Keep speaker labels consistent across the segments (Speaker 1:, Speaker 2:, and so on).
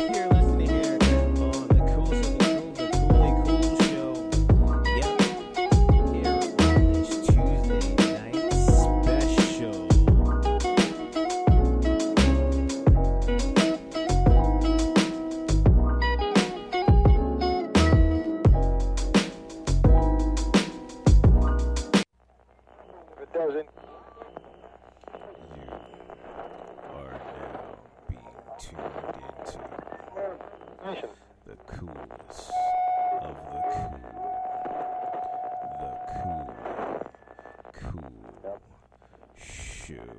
Speaker 1: You're listening here on the coolest of the cool, the Koolykool show. Yep, here on this Tuesday night special.
Speaker 2: If it doesn't,
Speaker 1: You are now being tuned into
Speaker 2: nation.
Speaker 1: the coolest of the cool, Kool show.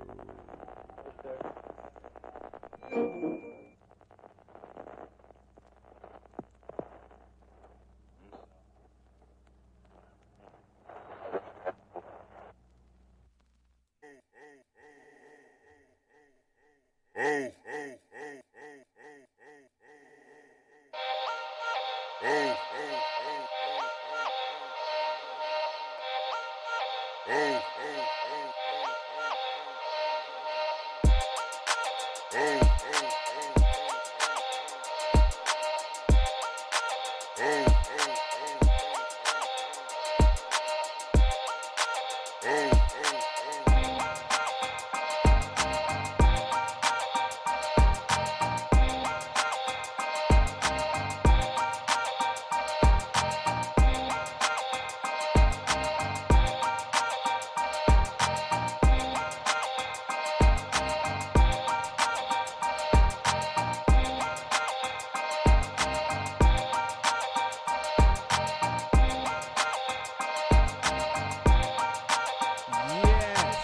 Speaker 1: Yes,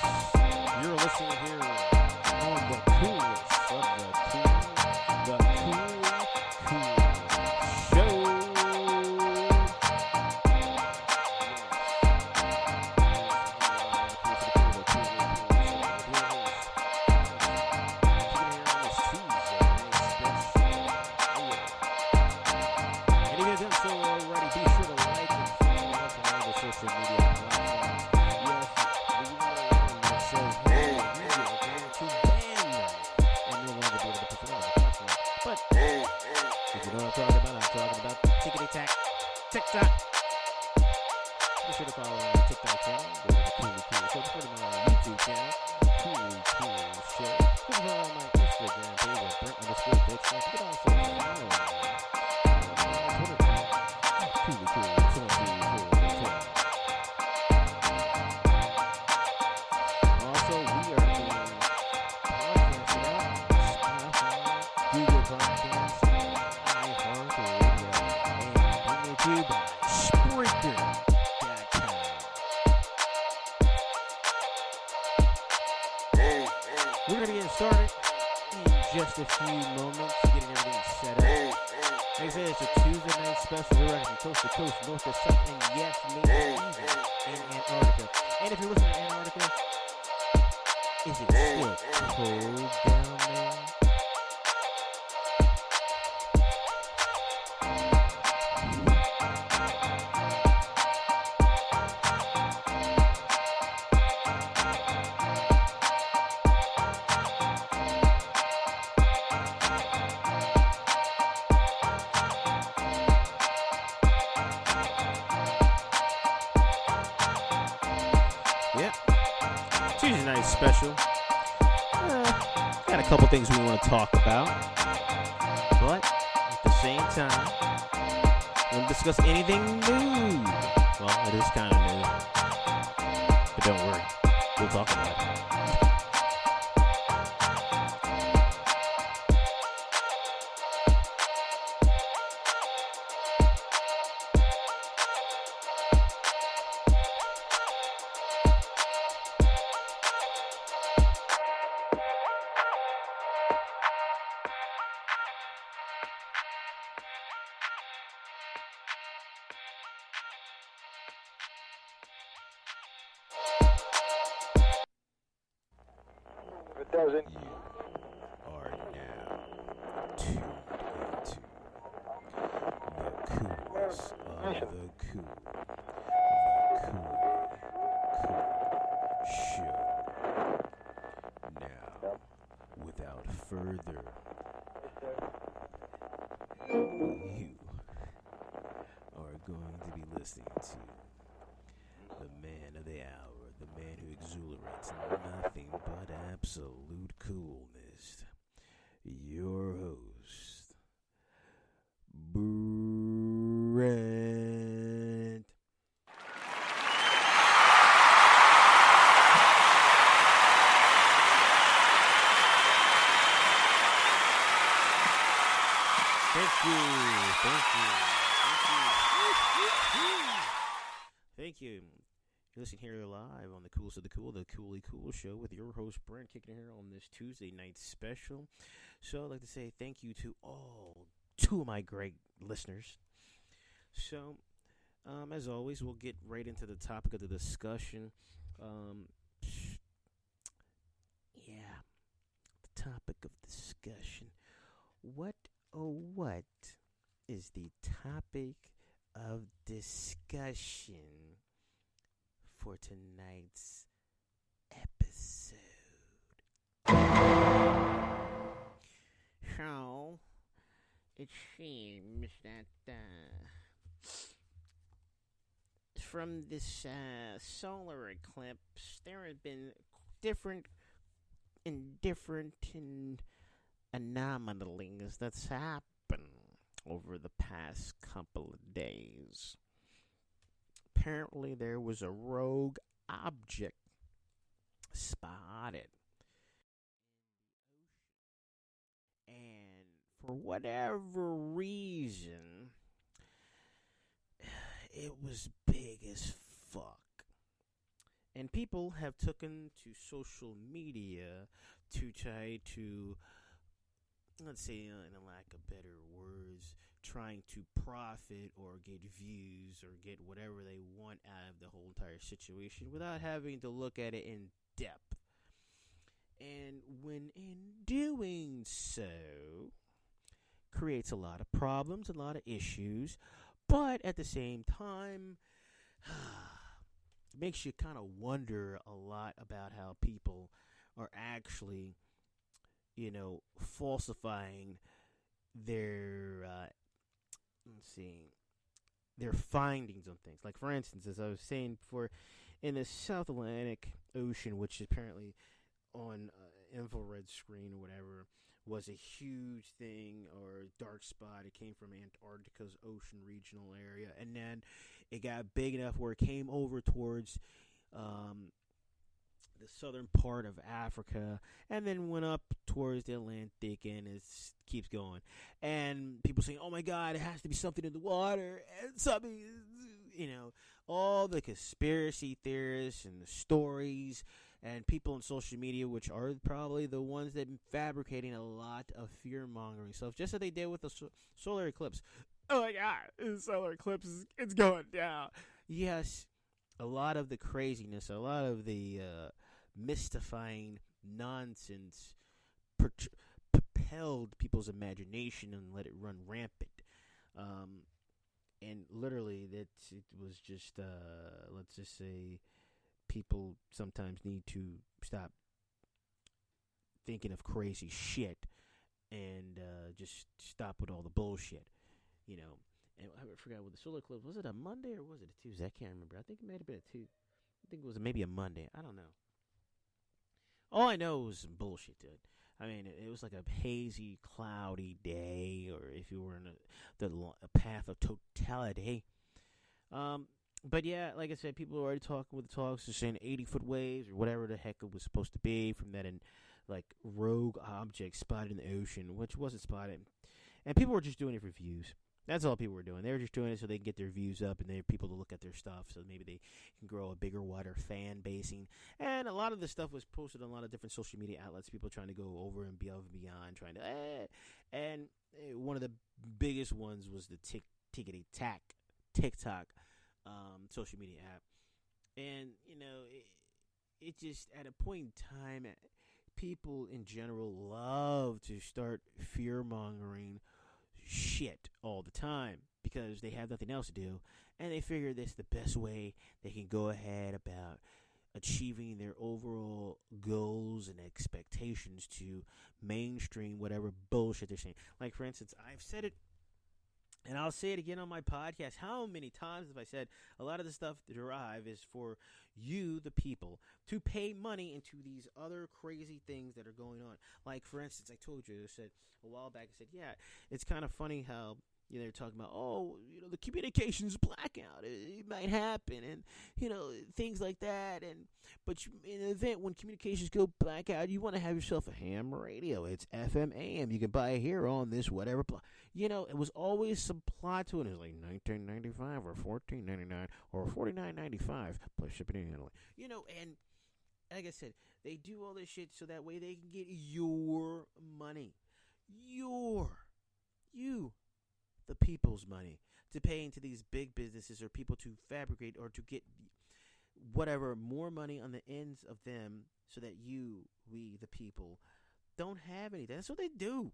Speaker 1: you're listening here on the coolest of the Kool show. And if you haven't done so already, be sure to like and follow us on all the social media platforms. Yes, the one that says, hey, you are going to ban them and no longer be able to perform on the platform. But if you know what I'm talking about tickety-tack, TikTok. Be sure to follow our TikTok channel, go to the Koolykool show. Follow me on our YouTube channel, Koolykool show. You can follow my Instagram page at Brent_Dixon. You can also follow me on Twitter, Koolykool 24. Also, we are being broadcasted out on Spotify, Google Podcasts, iHeartRadio, and brought to you by Spreaker.com. We're going to get started in just a few moments, getting everything set up. Like I said, it's a Tuesday night special. We're running from coast to coast, north to south, and yes, maybe even in Antarctica. And if you're listening to Antarctica, is it still cold down there? Yep. Tuesday night special. Got a couple things we want to talk about. But at the same time, we want to discuss anything new. Well, it is kind of new. But don't worry. We'll talk about it.
Speaker 2: If it doesn't,
Speaker 1: You are now tuned into the coolest of the cool, the Kool show. further,
Speaker 2: Yes, sir.
Speaker 1: you are going to be listening to the man of the hour, the man who exhilarates nothing but absolute coolness. Your host, Brent. Thank you. Thank you. You're listening here live on the Coolest of the Cool, the Koolykool show with your host Brent, kicking it here on this Tuesday night special. So I'd like to say thank you to all two of my great listeners. So, as always, we'll get right into the topic of the discussion. Yeah, the topic of discussion. What is the topic of discussion for tonight's episode? So, it seems that from this solar eclipse, there have been different anomalies that's happened over the past couple of days. Apparently, there was a rogue object spotted. And for whatever reason, it was big as fuck. And people have taken to social media to try to, let's say, in a lack of better words, trying to profit or get views or get whatever they want out of the whole entire situation without having to look at it in depth. And when in doing so, creates a lot of problems, a lot of issues, but at the same time, it makes you kind of wonder a lot about how people are actually, falsifying their, their findings on things. Like, for instance, as I was saying before, in the South Atlantic Ocean, which is apparently on infrared screen or whatever, was a huge thing or dark spot. It came from Antarctica's ocean regional area, and then it got big enough where it came over towards the southern part of Africa, and then went up towards the Atlantic, and it keeps going. And people saying, "Oh my God, it has to be something in the water," and something, all the conspiracy theorists and the stories. And people on social media, which are probably the ones that are fabricating a lot of fear-mongering stuff, just as they did with the solar eclipse. Oh my God, the solar eclipse it's going down. Yes, a lot of the craziness, a lot of the mystifying nonsense propelled people's imagination and let it run rampant. And literally, it was just, let's just say, people sometimes need to stop thinking of crazy shit and just stop with all the bullshit, And I forgot what the solar eclipse was. It a Monday or was it a Tuesday? I can't remember. I think it might have been a Tuesday. I think it was maybe a Monday. I don't know. All I know was some bullshit, dude. I mean, it was like a hazy, cloudy day, or if you were in a path of totality. But yeah, like I said, people are already talking with the talks, they're saying 80-foot waves or whatever the heck it was supposed to be from that rogue object spotted in the ocean, which wasn't spotted. And people were just doing it for views. That's all people were doing. They were just doing it so they can get their views up and they have people to look at their stuff, so maybe they can grow a bigger, wider fan basing. And a lot of the stuff was posted on a lot of different social media outlets, people trying to go over and beyond, trying to, and one of the biggest ones was the TikTok social media app. And, it just, at a point in time, people in general love to start fear-mongering shit all the time because they have nothing else to do, and they figure this is the best way they can go ahead about achieving their overall goals and expectations to mainstream whatever bullshit they're saying. Like, for instance, I've said it, and I'll say it again on my podcast. How many times have I said a lot of the stuff to derive is for you, the people, to pay money into these other crazy things that are going on? Like, for instance, I told you, I said a while back, I said, yeah, it's kind of funny how, you know, they're talking about, oh, you know, the communications blackout, it might happen, and, you know, things like that. But in an event when communications go blackout, you want to have yourself a ham radio. It's FM AM. You can buy it here on this whatever. You know, it was always some plot to it. It was like $19.95 or $14.99 or $49.95 plus shipping and handling. You know, and like I said, they do all this shit so that way they can get your money. The people's money to pay into these big businesses or people to fabricate or to get whatever more money on the ends of them so that we the people don't have anything. That's what they do.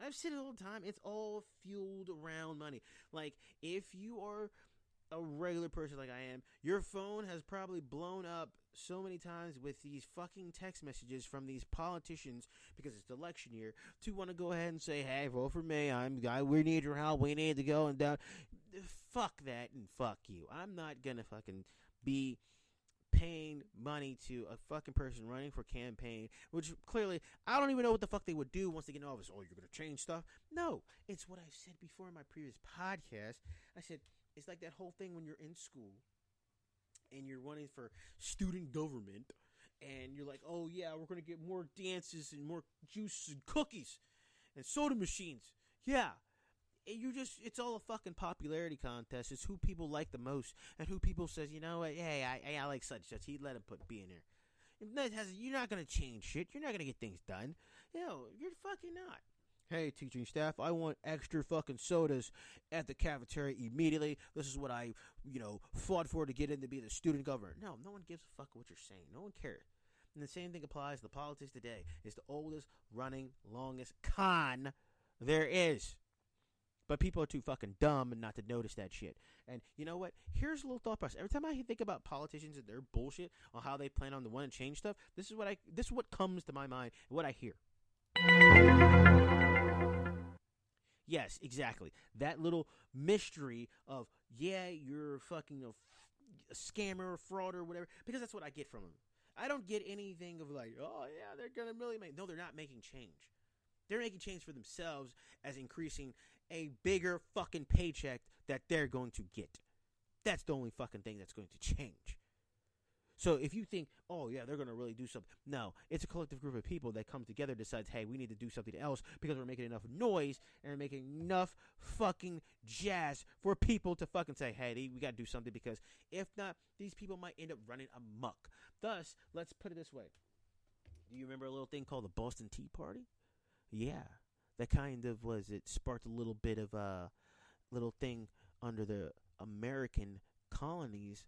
Speaker 1: I've said it all the time. It's all fueled around money. Like, if you are a regular person like I am, your phone has probably blown up so many times with these fucking text messages from these politicians because it's election year to want to go ahead and say, hey, vote for me. We need your help. We need to go and down. Fuck that and fuck you. I'm not gonna fucking be paying money to a fucking person running for campaign, which clearly I don't even know what the fuck they would do once they get in office. Oh, you're gonna change stuff? No, it's what I've said before in my previous podcast. I said, it's like that whole thing when you're in school and you're running for student government and you're like, oh yeah, we're going to get more dances and more juice and cookies and soda machines. Yeah. And it's all a fucking popularity contest. It's who people like the most and who people says, you know what, hey, I like such. He let him be in there. You're not going to change shit. You're not going to get things done. You're fucking not. Hey, teaching staff, I want extra fucking sodas at the cafeteria immediately. This is what I, fought for to get in to be the student governor. No one gives a fuck what you're saying. No one cares. And the same thing applies to politics today. It's the oldest running, longest con there is. But people are too fucking dumb and not to notice that shit. And you know what? Here's a little thought process. Every time I think about politicians and their bullshit on how they plan on the one and change stuff, this is what comes to my mind and what I hear. Yes, exactly. That little mystery of, yeah, you're fucking a scammer or fraud or whatever, because that's what I get from them. I don't get anything of like, oh, yeah, they're going to really make... No, they're not making change. They're making change for themselves as increasing a bigger fucking paycheck that they're going to get. That's the only fucking thing that's going to change. So if you think, oh, yeah, they're going to really do something. No, it's a collective group of people that come together, decides, hey, we need to do something else because we're making enough noise and we're making enough fucking jazz for people to fucking say, hey, we got to do something, because if not, these people might end up running amok. Thus, let's put it this way. Do you remember a little thing called the Boston Tea Party? Yeah, that kind of it sparked a little bit of a little thing under the American colonists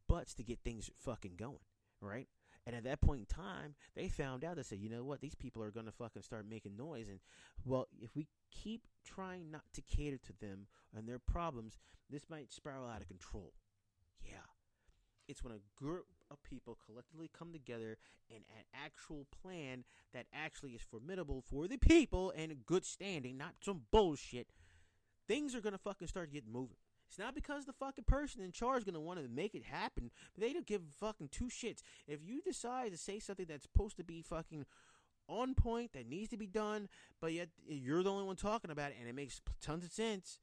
Speaker 1: butts to get things fucking going, right? And at that point in time, they found out, they said, you know what, these people are going to fucking start making noise, and, well, if we keep trying not to cater to them and their problems, this might spiral out of control. Yeah. It's when a group of people collectively come together in an actual plan that actually is formidable for the people and in good standing, not some bullshit, things are going to fucking start getting moving. It's not because the fucking person in charge is going to want to make it happen, but they don't give fucking two shits. If you decide to say something that's supposed to be fucking on point, that needs to be done, but yet you're the only one talking about it, and it makes tons of sense,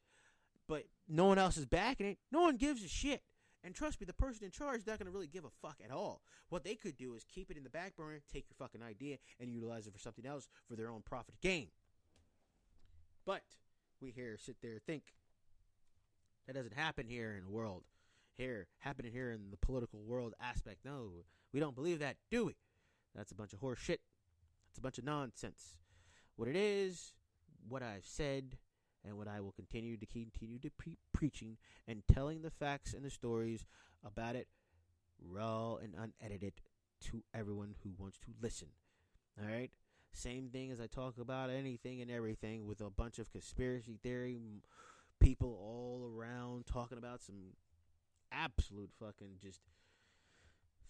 Speaker 1: but no one else is backing it, no one gives a shit. And trust me, the person in charge is not going to really give a fuck at all. What they could do is keep it in the back burner, take your fucking idea, and utilize it for something else for their own profit gain. But we sit there, think. That doesn't happen here in the world. Happening here in the political world aspect. No, we don't believe that, do we? That's a bunch of horse shit. That's a bunch of nonsense. What it is, what I've said, and what I will continue to preaching and telling the facts and the stories about it, raw and unedited, to everyone who wants to listen. All right? Same thing as I talk about anything and everything with a bunch of conspiracy theory people all around talking about some absolute fucking just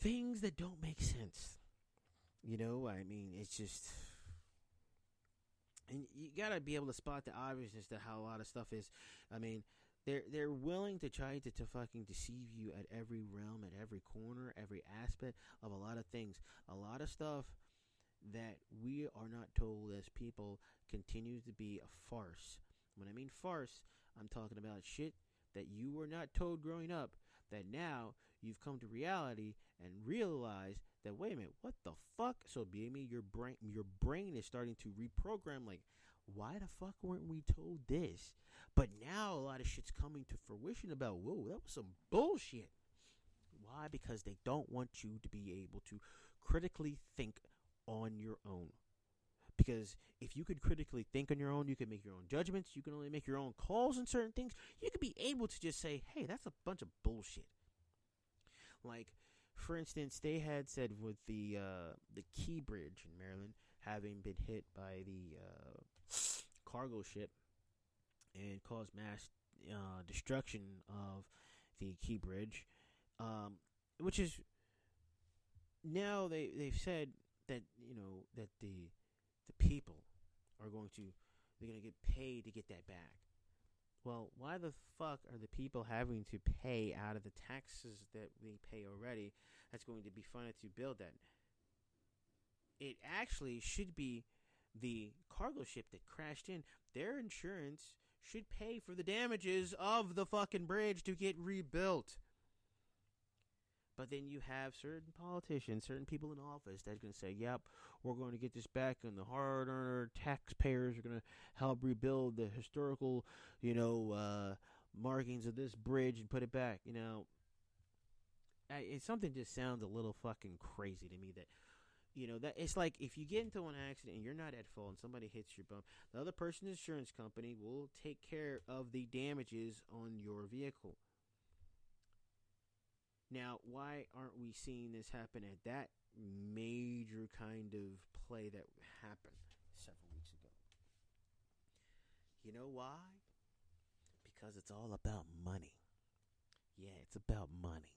Speaker 1: things that don't make sense. I mean, it's just, and you gotta be able to spot the obviousness to how a lot of stuff is. I mean, they're willing to try to fucking deceive you at every realm, at every corner, every aspect of a lot of things. A lot of stuff that we are not told as people continues to be a farce. When I mean farce, I'm talking about shit that you were not told growing up, that now you've come to reality and realize that, wait a minute, what the fuck? So maybe your brain is starting to reprogram, like, why the fuck weren't we told this? But now a lot of shit's coming to fruition about, whoa, that was some bullshit. Why? Because they don't want you to be able to critically think on your own. Because if you could critically think on your own, you can make your own judgments, you can only make your own calls on certain things, you could be able to just say, hey, that's a bunch of bullshit. Like, for instance, they had said with the Key Bridge in Maryland having been hit by the cargo ship and caused mass destruction of the Key Bridge, which is now they've said that that the people are going to get paid to get that back. Well, why the fuck are the people having to pay out of the taxes that we pay already? That's going to be funded to build that. It actually should be the cargo ship that crashed in. Their insurance should pay for the damages of the fucking bridge to get rebuilt. But then you have certain politicians, certain people in office that's going to say, yep, we're going to get this back, and the hard-earned taxpayers are going to help rebuild the historical, markings of this bridge and put it back. Something just sounds a little fucking crazy to me that, that it's like if you get into an accident and you're not at fault and somebody hits your bump, the other person's insurance company will take care of the damages on your vehicle. Now, why aren't we seeing this happen at that major kind of play that happened several weeks ago? You know why? Because it's all about money. Yeah, it's about money.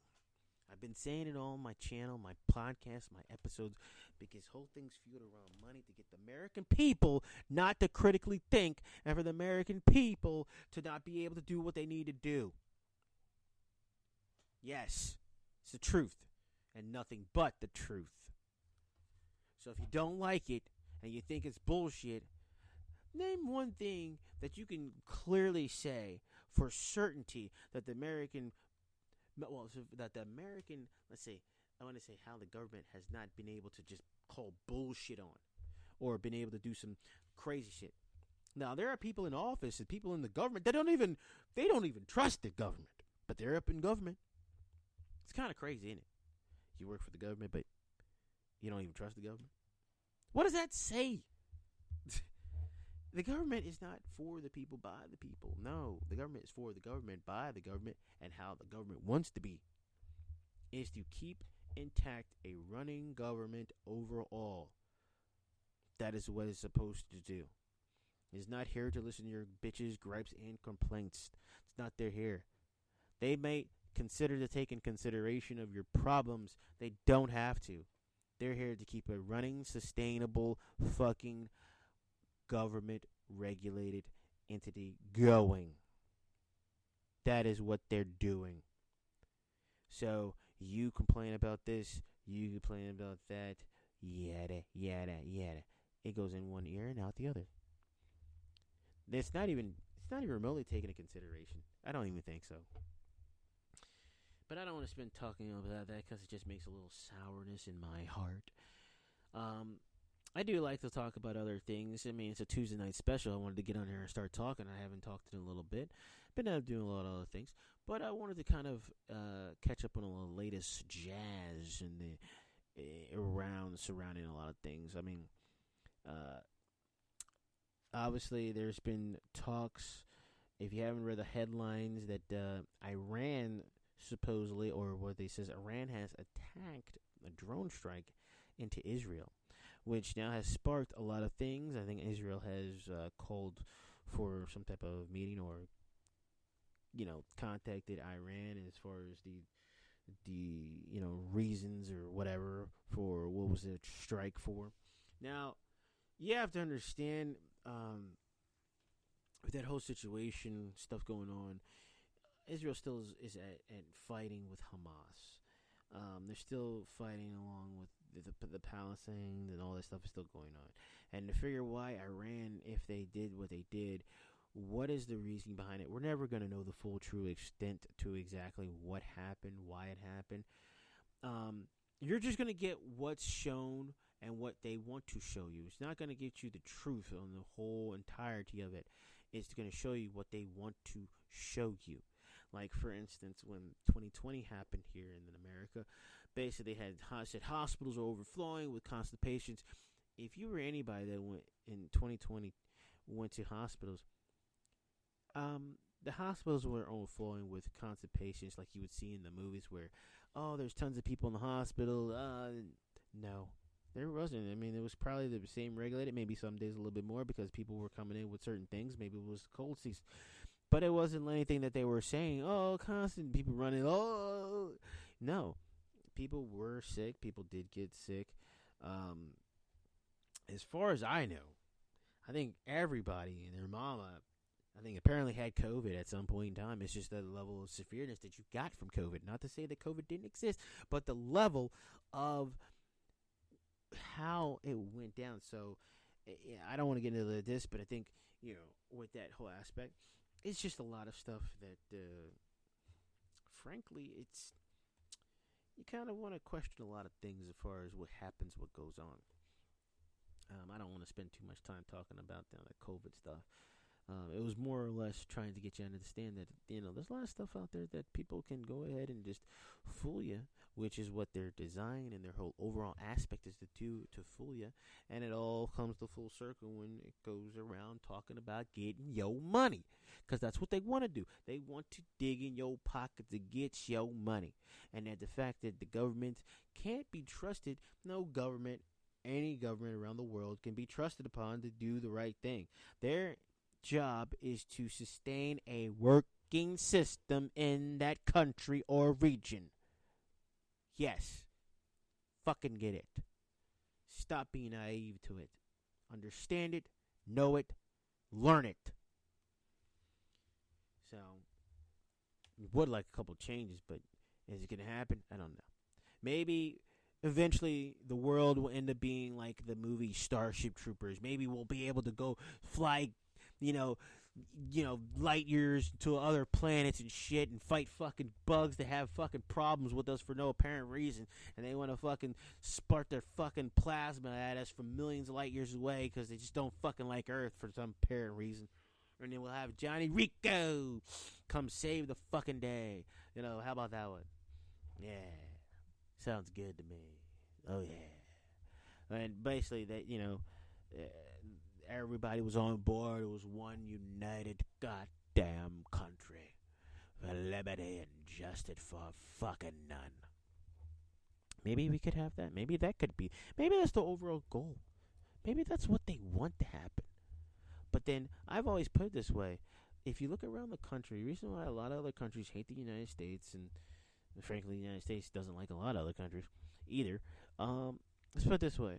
Speaker 1: I've been saying it on my channel, my podcast, my episodes, because whole thing's fueled around money to get the American people not to critically think, and for the American people to not be able to do what they need to do. Yes. It's the truth, and nothing but the truth. So if you don't like it, and you think it's bullshit, name one thing that you can clearly say for certainty that the American, let's say, I want to say how the government has not been able to just call bullshit on, or been able to do some crazy shit. Now, there are people in office and people in the government that don't even trust the government, but they're up in government. It's kind of crazy, isn't it? You work for the government, but you don't even trust the government. What does that say? The government is not for the people, by the people. No, the government is for the government, by the government, and how the government wants to be is to keep intact a running government overall. That is what it's supposed to do. It's not here to listen to your bitches, gripes, and complaints. It's not their here. They may consider to take in consideration of your problems. They don't have to. They're here to keep a running, sustainable, fucking government-regulated entity going. That is what they're doing. So, you complain about this, you complain about that, yada, yada, yada. It goes in one ear and out the other. It's not even remotely taken into consideration. I don't even think so. But I don't want to spend talking about that because it just makes a little sourness in my heart. I do like to talk about other things. I mean, it's a Tuesday night special. I wanted to get on here and start talking. I haven't talked in a little bit. Been doing a lot of other things. But I wanted to kind of catch up on all the latest jazz and the surrounding a lot of things. I mean, obviously there's been talks, if you haven't read the headlines, that Iran supposedly, or what they says, Iran has attacked a drone strike into Israel, which now has sparked a lot of things. I think Israel has called for some type of meeting, or contacted Iran as far as the the reasons or whatever for what was the strike for. Now, you have to understand with that whole situation, stuff going on, Israel still is at fighting with Hamas. They're still fighting along with the Palestine, and all that stuff is still going on. And to figure why Iran, if they did what they did, what is the reason behind it? We're never going to know the full true extent to exactly what happened, why it happened. You're just going to get what's shown and what they want to show you. It's not going to get you the truth on the whole entirety of it. It's going to show you what they want to show you. Like, for instance, when 2020 happened here in America, basically they said hospitals are overflowing with constipations. If you were anybody that went in 2020 went to hospitals, the hospitals were overflowing with constipations like you would see in the movies where, oh, there's tons of people in the hospital. No, there wasn't. I mean, it was probably the same regulated, maybe some days a little bit more because people were coming in with certain things. Maybe it was cold season. But it wasn't anything that they were saying, oh, constant people running, oh. No, people were sick. People did get sick. As far as I know, I think everybody and their mama, I think apparently had COVID at some point in time. It's just the level of severeness that you got from COVID. Not to say that COVID didn't exist, but the level of how it went down. So I don't want to get into this, but I think, with that whole aspect, it's just a lot of stuff that, frankly, you kind of want to question a lot of things as far as what happens, what goes on. I don't want to spend too much time talking about the COVID stuff. It was more or less trying to get you to understand that, there's a lot of stuff out there that people can go ahead and just fool you, which is what their design and their whole overall aspect is to do, to fool you. And it all comes to full circle when it goes around talking about getting your money, because that's what they want to do. They want to dig in your pocket to get your money. And that the fact that the government can't be trusted, no government, any government around the world can be trusted upon to do the right thing. Their job is to sustain a working system in that country or region. Yes. Fucking get it. Stop being naive to it. Understand it, know it, learn it. So, would like a couple changes, but is it going to happen? I don't know. Maybe eventually the world will end up being like the movie Starship Troopers. Maybe we'll be able to go fly, light years to other planets and shit and fight fucking bugs that have fucking problems with us for no apparent reason. And they want to fucking spark their fucking plasma at us from millions of light years away because they just don't fucking like Earth for some apparent reason. And then we'll have Johnny Rico come save the fucking day. How about that one? Yeah. Sounds good to me. Oh, yeah. And basically, that, everybody was on board. It was one united goddamn country for liberty and justice for fucking none. Maybe we could have that. Maybe that could be. Maybe that's the overall goal. Maybe that's what they want to happen. But then, I've always put it this way. If you look around the country, the reason why a lot of other countries hate the United States, and frankly, the United States doesn't like a lot of other countries either. Let's put it this way.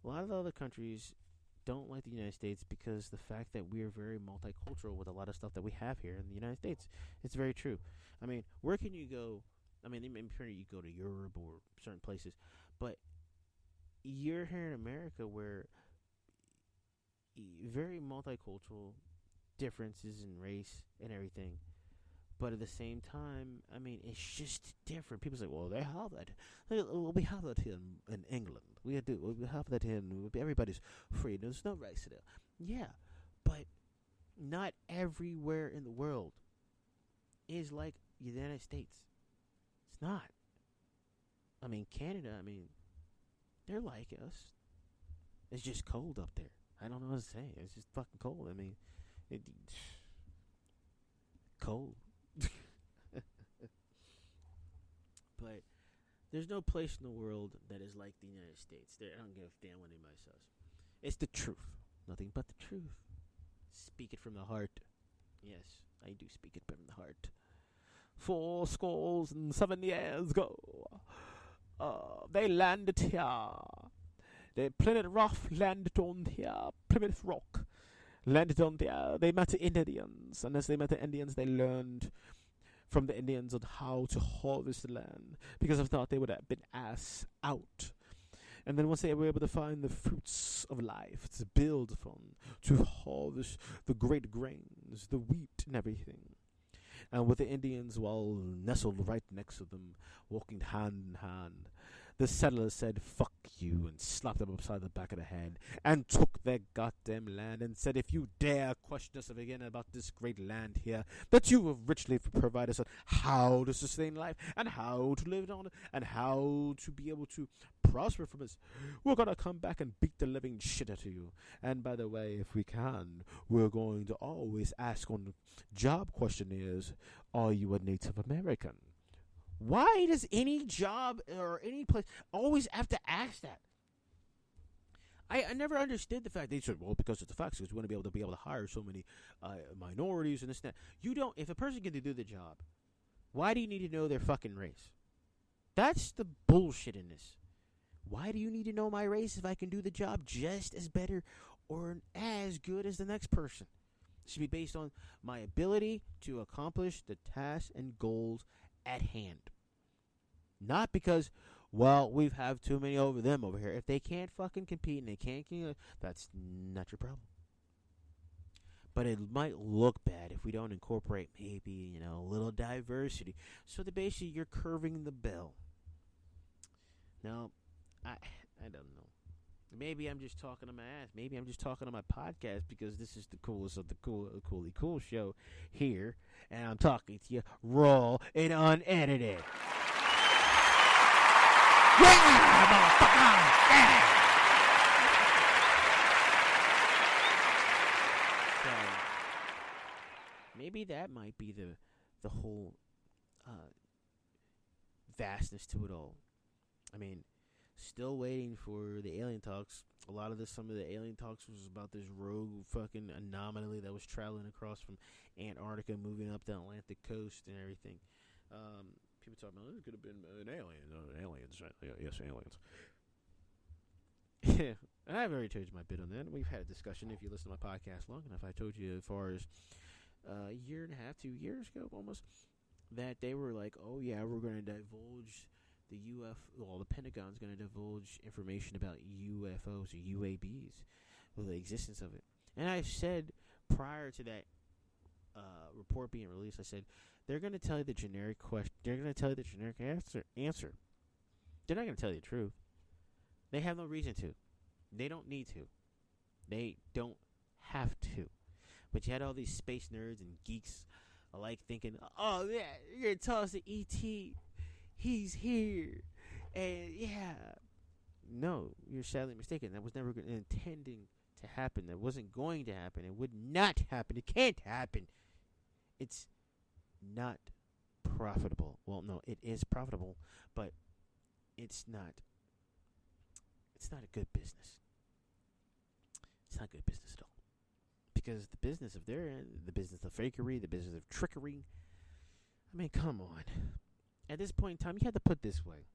Speaker 1: A lot of the other countries don't like the United States because the fact that we are very multicultural with a lot of stuff that we have here in the United States. It's very true. I mean, where can you go? I mean, maybe you go to Europe or certain places, but you're here in America where very multicultural differences in race and everything. But at the same time, I mean, it's just different. People say, well, they have that. We have that here in England. We have that here. Everybody's free. There's no race there. Yeah, but not everywhere in the world is like the United States. It's not. I mean, Canada, they're like us. It's just cold up there. I don't know what to say. It's just fucking cold. I mean, cold. But there's no place in the world that is like the United States. I don't give a damn what anybody says. It's the truth. Nothing but the truth. Speak it from the heart. Yes, I do speak it from the heart. 4 scores and 7 years ago, they landed here. The planet rough landed on here. Plymouth Rock landed on there. They met the Indians, and as they met the Indians, they learned from the Indians on how to harvest the land, because if not, they would have been ass out. And then once they were able to find the fruits of life to build from, to harvest the great grains, the wheat and everything. And with the Indians, well, nestled right next to them, walking hand in hand, the settlers said, "Fuck you," and slapped them upside the back of the head, and took their goddamn land, and said, "If you dare question us again about this great land here, that you have richly provided us on how to sustain life, and how to live on it, and how to be able to prosper from us, we're gonna come back and beat the living shit out of you. And by the way, if we can, we're going to always ask on job questionnaires, are you a Native American?" Why does any job or any place always have to ask that? I never understood the fact. They said, well, because it's the facts, because we want to be able to hire so many minorities and this and that. You don't. If a person can do the job, why do you need to know their fucking race? That's the bullshit in this. Why do you need to know my race if I can do the job just as better or as good as the next person? It should be based on my ability to accomplish the tasks and goals at hand. Not because, well, we've have too many over them over here. If they can't fucking compete and they can't, that's not your problem. But it might look bad if we don't incorporate maybe, a little diversity. So that basically you're curving the bill. Now, I don't know. Maybe I'm just talking to my ass. Maybe I'm just talking on my podcast because this is the coolest of the Koolykool show here, and I'm talking to you raw and unedited. Yeah, motherfucker! Yeah! So maybe that might be the whole vastness to it all. I mean, still waiting for the alien talks. Some of the alien talks was about this rogue fucking anomaly that was traveling across from Antarctica, moving up the Atlantic coast and everything. People talking about it could have been an alien. Aliens, right? Yeah, yes, aliens. Yeah, I've already told you my bit on that. We've had a discussion. If you listen to my podcast long enough, I told you as far as a year and a half, 2 years ago almost, that they were like, oh yeah, we're going to divulge the Pentagon's going to divulge information about UFOs or UABs, the existence of it. And I've said prior to that report being released, I said they're going to tell you the generic question. They're going to tell you the generic answer. They're not going to tell you the truth. They have no reason to. They don't need to. They don't have to. But you had all these space nerds and geeks alike thinking, oh yeah, you're going to tell us the ET. He's here, and yeah. No, you're sadly mistaken. That was never intending to happen. That wasn't going to happen. It would not happen. It can't happen. It's not profitable. Well, no, it is profitable, but it's not. It's not a good business. It's not good business at all. Because the business of the business of fakery, the business of trickery. I mean, come on. At this point in time, you have to put it this way.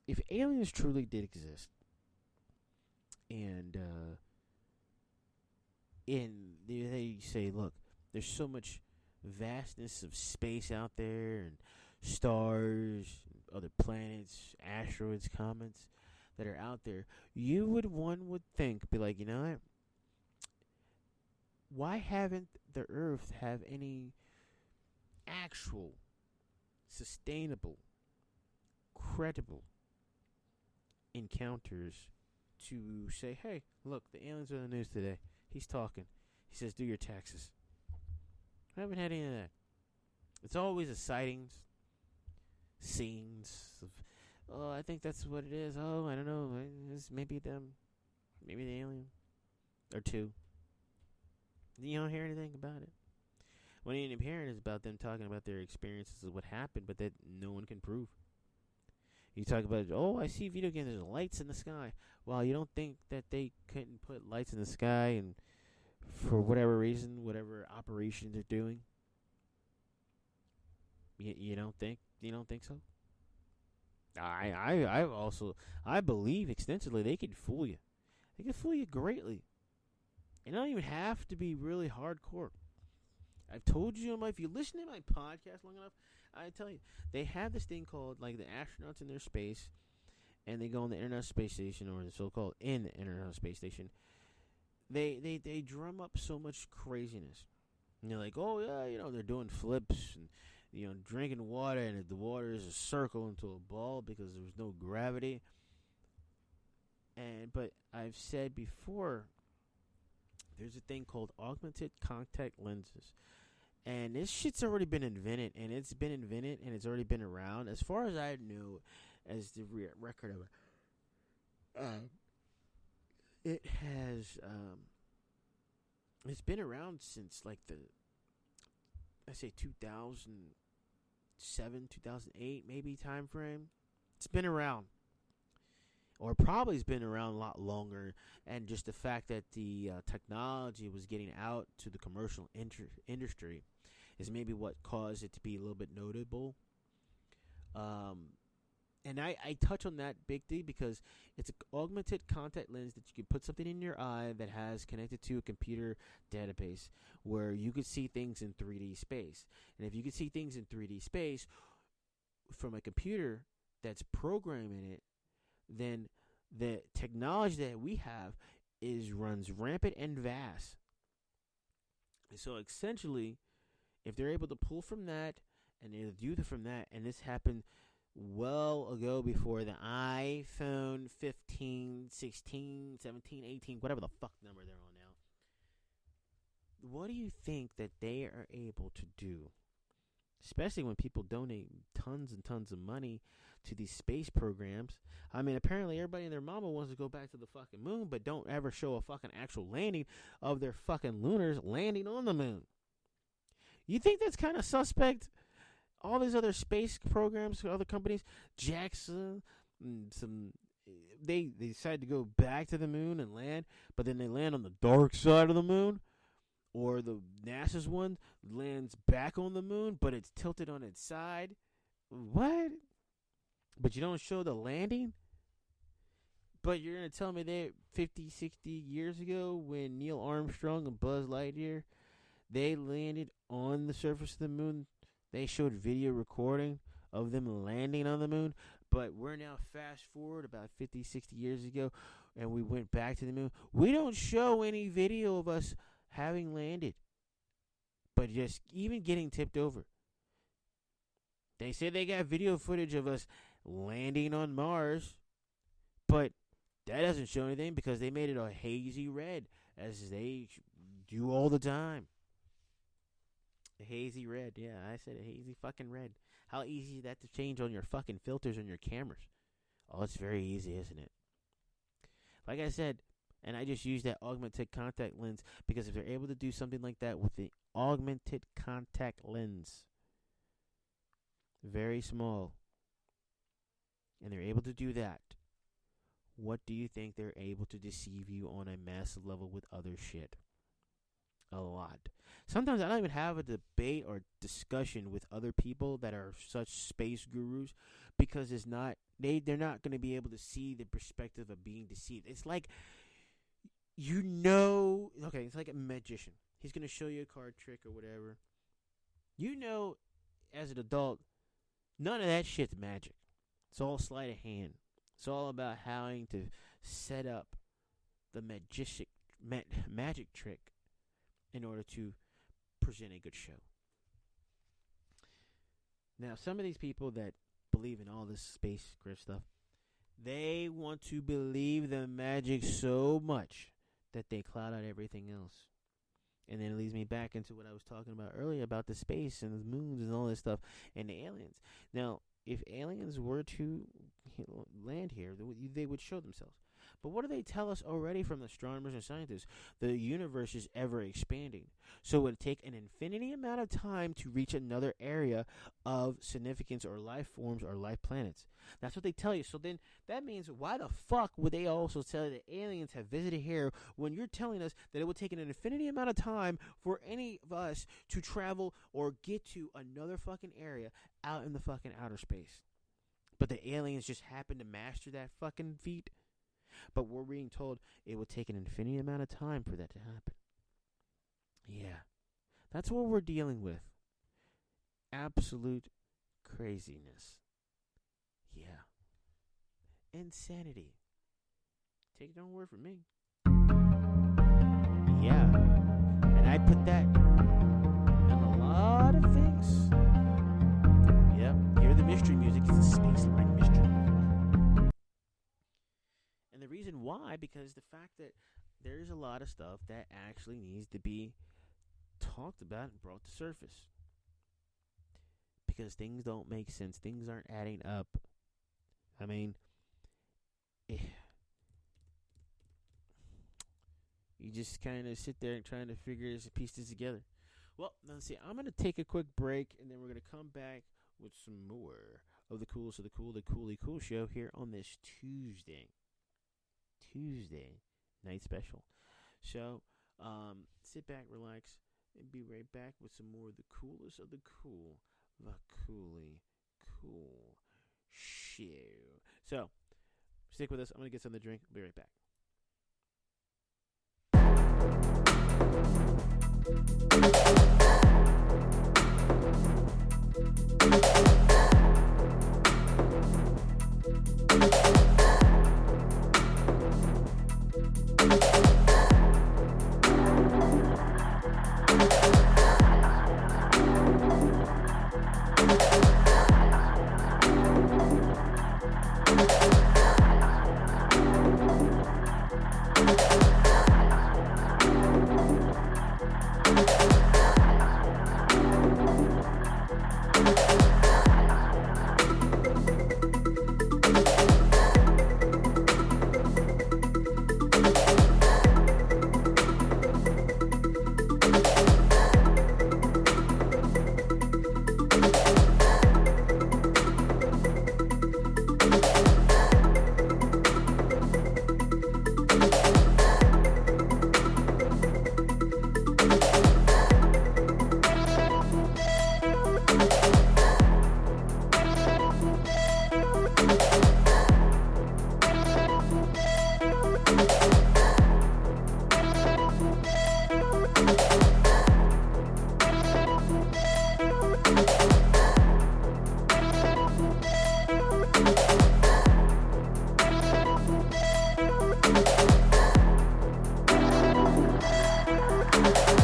Speaker 1: If aliens truly did exist, and they say, look, there's so much vastness of space out there, and stars, other planets, asteroids, comets that are out there, one would think, be like, you know what? Why haven't the Earth have any actual sustainable, credible encounters to say, hey, look, the aliens are on the news today. He's talking. He says, do your taxes. I haven't had any of that. It's always the sightings, scenes of, oh, I think that's what it is. Oh, I don't know. It's maybe them. Maybe the alien. Or two. You don't hear anything about it. What you end up hearing is about them talking about their experiences of what happened, but that no one can prove. You talk about, oh, I see video games, there's lights in the sky. Well, you don't think that they couldn't put lights in the sky and for whatever reason, whatever operation they're doing? You don't think? You don't think so? I believe extensively they can fool you. They can fool you greatly. It don't even have to be really hardcore. I've told you, if you listen to my podcast long enough, I tell you, they have this thing called, like, the astronauts in their space, and they go on the International Space Station, or the so-called in the International Space Station. They drum up so much craziness. And they're like, oh yeah, they're doing flips and drinking water, and the water is a circle into a ball because there was no gravity. But I've said before, there's a thing called augmented contact lenses. And this shit's already been invented, and it's already been around. As far as I know, as the record of it, it has, it's been around since, like, I say 2007, 2008, maybe time frame. It's been around. Or probably has been around a lot longer, and just the fact that the technology was getting out to the commercial industry is maybe what caused it to be a little bit notable. And I touch on that big thing because it's an augmented contact lens that you can put something in your eye that has connected to a computer database where you could see things in 3D space. And if you could see things in 3D space from a computer that's programming it, then the technology that we have runs rampant and vast. So essentially, if they're able to pull from that and they do from that, and this happened well ago before the iPhone 15, 16, 17, 18, whatever the fuck number they're on now. What do you think that they are able to do? Especially when people donate tons and tons of money to these space programs. I mean, apparently everybody and their mama wants to go back to the fucking moon, but don't ever show a fucking actual landing of their fucking lunars landing on the moon. You think that's kind of suspect? All these other space programs, other companies, JAXA, they decide to go back to the moon and land, but then they land on the dark side of the moon. Or the NASA's one lands back on the moon, but it's tilted on its side. What? But you don't show the landing? But you're going to tell me that 50, 60 years ago when Neil Armstrong and Buzz Lightyear, they landed on the surface of the moon, they showed video recording of them landing on the moon, but we're now fast forward about 50, 60 years ago, and we went back to the moon. We don't show any video of us having landed, but just even getting tipped over. They say they got video footage of us landing on Mars, but that doesn't show anything because they made it a hazy red, as they do all the time. A hazy red, yeah, I said a hazy fucking red. How easy is that to change on your fucking filters on your cameras? Oh, it's very easy, isn't it? Like I said, and I just use that augmented contact lens because if they're able to do something like that with the augmented contact lens, very small, and they're able to do that, what do you think they're able to deceive you on a massive level with other shit? A lot. Sometimes I don't even have a debate or discussion with other people that are such space gurus because it's not they're not going to be able to see the perspective of being deceived. It's like it's like a magician. He's going to show you a card trick or whatever. As an adult, none of that shit's magic. It's all sleight of hand. It's all about having to set up the magic trick in order to present a good show. Now, some of these people that believe in all this space grift stuff, they want to believe the magic so much that they cloud out everything else. And then it leads me back into what I was talking about earlier about the space and the moons and all this stuff and the aliens. Now, if aliens were to land here, they would show themselves. But what do they tell us already from astronomers and scientists? The universe is ever expanding. So it would take an infinity amount of time to reach another area of significance or life forms or life planets. That's what they tell you. So then that means why the fuck would they also tell you that aliens have visited here when you're telling us that it would take an infinity amount of time for any of us to travel or get to another fucking area out in the fucking outer space? But the aliens just happen to master that fucking feat. But we're being told it would take an infinite amount of time for that to happen. Yeah. That's what we're dealing with. Absolute craziness. Yeah. Insanity. Take it, don't word from me. Yeah. And I put that in a lot of things. Yep. Hear the mystery music. It's a space line mystery music. And the reason why, because the fact that there's a lot of stuff that actually needs to be talked about and brought to surface. Because things don't make sense. Things aren't adding up. I mean, you just kind of sit there and trying to piece this together. Well, let's see. I'm going to take a quick break, and then we're going to come back with some more of the Coolest of the Cool, the Koolykool show here on this Tuesday night special. So, sit back, relax, and be right back with some more of the Coolest of the Cool, the Koolykool show. So, stick with us. I'm going to get something to drink. I'll be right back.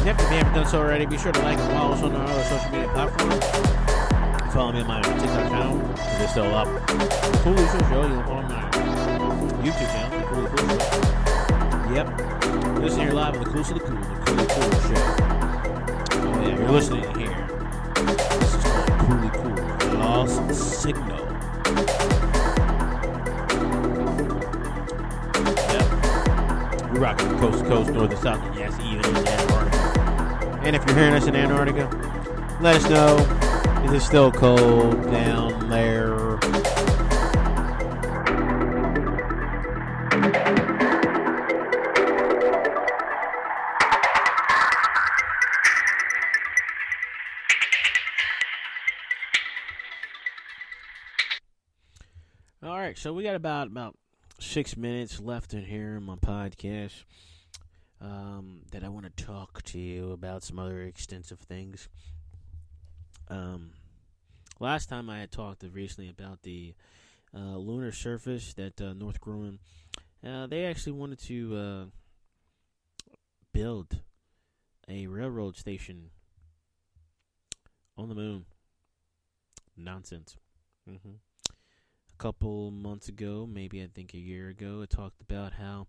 Speaker 1: If you haven't done so already, be sure to like and follow us on our other social media platforms. Follow me on my TikTok channel, if it's still up. The Koolykool show, you can follow my YouTube channel, The Koolykool show. Yep. You're listening here live on The Coolest of the Cool, The Koolykool show. Oh yeah, you're listening here. This is called Koolykool, Lost Signal. Yep. We rock it coast to coast, north and south, and yes, even in Antarctica. And if you're hearing us in Antarctica, let us know. Is it still cold down there? All right, so we got about 6 minutes left in here in my podcast. That I want to talk to you about some other extensive things. Last time I had talked recently about the lunar surface that North Grumman, they actually wanted to build a railroad station on the moon. Nonsense. A couple months ago, maybe I think a year ago, I talked about how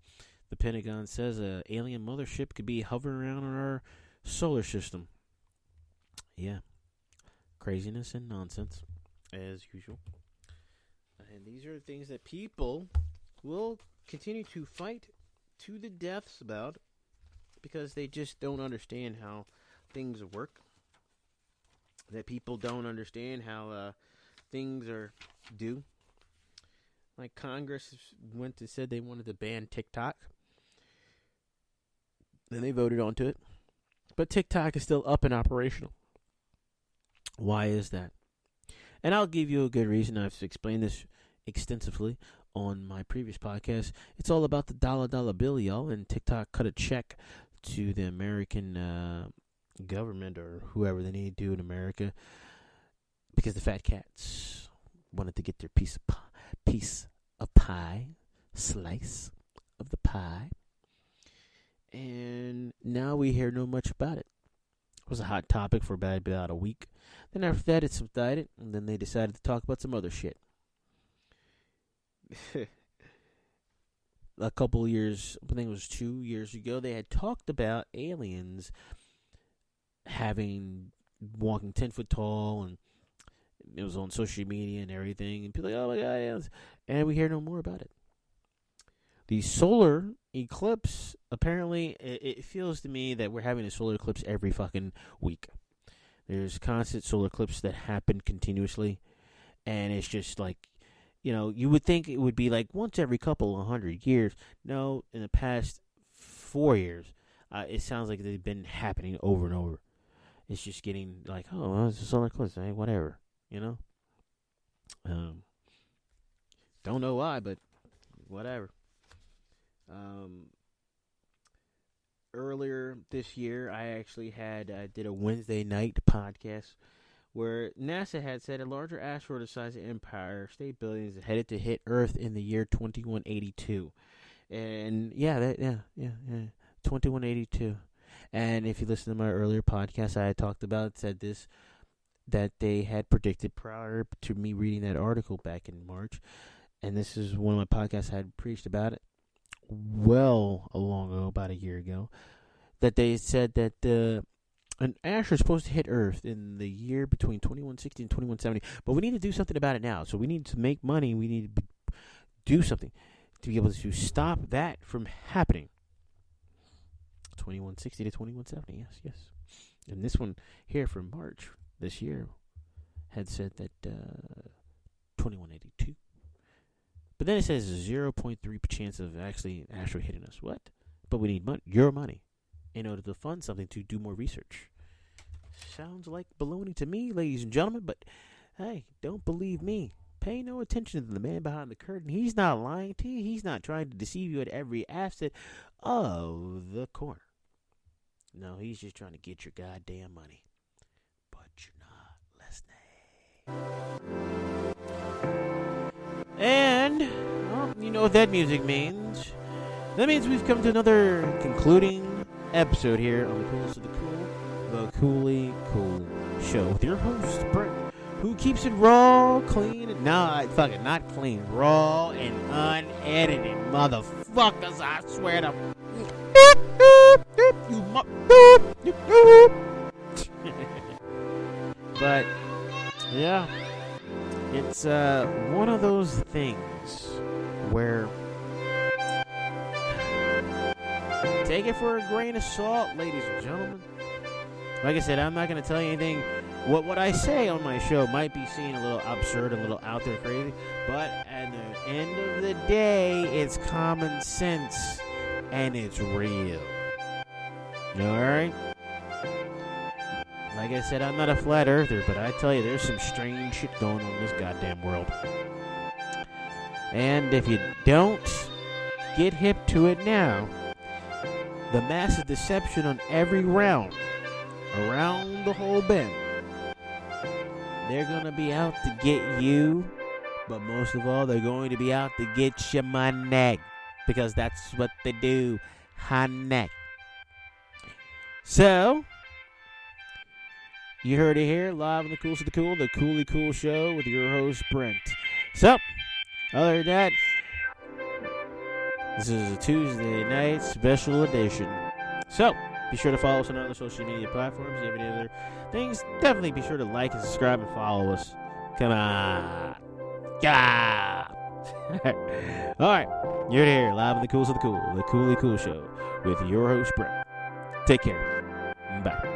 Speaker 1: the Pentagon says an alien mothership could be hovering around in our solar system. Yeah. Craziness and nonsense, as usual. And these are things that people will continue to fight to the deaths about it because they just don't understand how things work. That people don't understand how things are due. Like Congress went and said they wanted to ban TikTok. Then they voted onto it. But TikTok is still up and operational. Why is that? And I'll give you a good reason. I've explained this extensively on my previous podcast. It's all about the dollar bill, y'all. And TikTok cut a check to the American government or whoever they need to do in America because the fat cats wanted to get their piece of pie, slice of the pie. And now we hear no much about it. It was a hot topic for about a week. Then after that, it subsided, and then they decided to talk about some other shit. A couple years, I think it was 2 years ago, they had talked about aliens walking 10 foot tall, and it was on social media and everything, and people like, oh my God, aliens. And we hear no more about it. The solar eclipse, apparently, it feels to me that we're having a solar eclipse every fucking week. There's constant solar eclipses that happen continuously, and it's just like, you would think it would be like once every couple of 100 years. No, in the past 4 years, it sounds like they've been happening over and over. It's just getting like, oh, well, it's a solar eclipse, whatever, Don't know why, but whatever. Earlier this year, I actually did a Wednesday night podcast where NASA had said a larger asteroid the size of Empire State Building is headed to hit Earth in the year 2182. And 2182. And if you listen to my earlier podcast, I had talked about, that they had predicted prior to me reading that article back in March. And this is one of my podcasts I had preached about it well long ago, about a year ago, that they said that an asteroid is supposed to hit Earth in the year between 2160 and 2170. But we need to do something about it now. So we need to make money. We need to do something to be able to stop that from happening. 2160 to 2170, yes. And this one here from March this year had said that 2182. But then it says 0.3% chance of actually asteroid hitting us. What? But we need money, your money, in order to fund something to do more research. Sounds like baloney to me, ladies and gentlemen, but hey, don't believe me. Pay no attention to the man behind the curtain. He's not lying to you. He's not trying to deceive you at every asset of the corner. No, he's just trying to get your goddamn money. But you're not listening. And, well, you know what that music means. That means we've come to another concluding episode here on the Coolest of the Cool, the Koolykool Show with your host, Brent, who keeps it raw, clean, and not clean, raw and unedited, motherfuckers, I swear to But, yeah, it's one of those things where take it for a grain of salt, ladies and gentlemen. Like I said, I'm not going to tell you anything. What I say on my show might be seen a little absurd, a little out there crazy, but at the end of the day, it's common sense and it's real. Alright? Like I said, I'm not a flat earther, but I tell you, there's some strange shit going on in this goddamn world. And if you don't get hip to it now, the massive deception on every round, around the whole bend, they're going to be out to get you, but most of all, they're going to be out to get your money, because that's what they do, honey. So, you heard it here, live on the Coolest of the Cool, the Koolykool Show with your host, Brent. So, other than that, this is a Tuesday night special edition. So, be sure to follow us on other social media platforms. If you have any other things, definitely be sure to like and subscribe and follow us. Come on. Yeah. All right. You're here, live in the coolest of the cool, the Koolykool Show, with your host, Brett. Take care. Bye.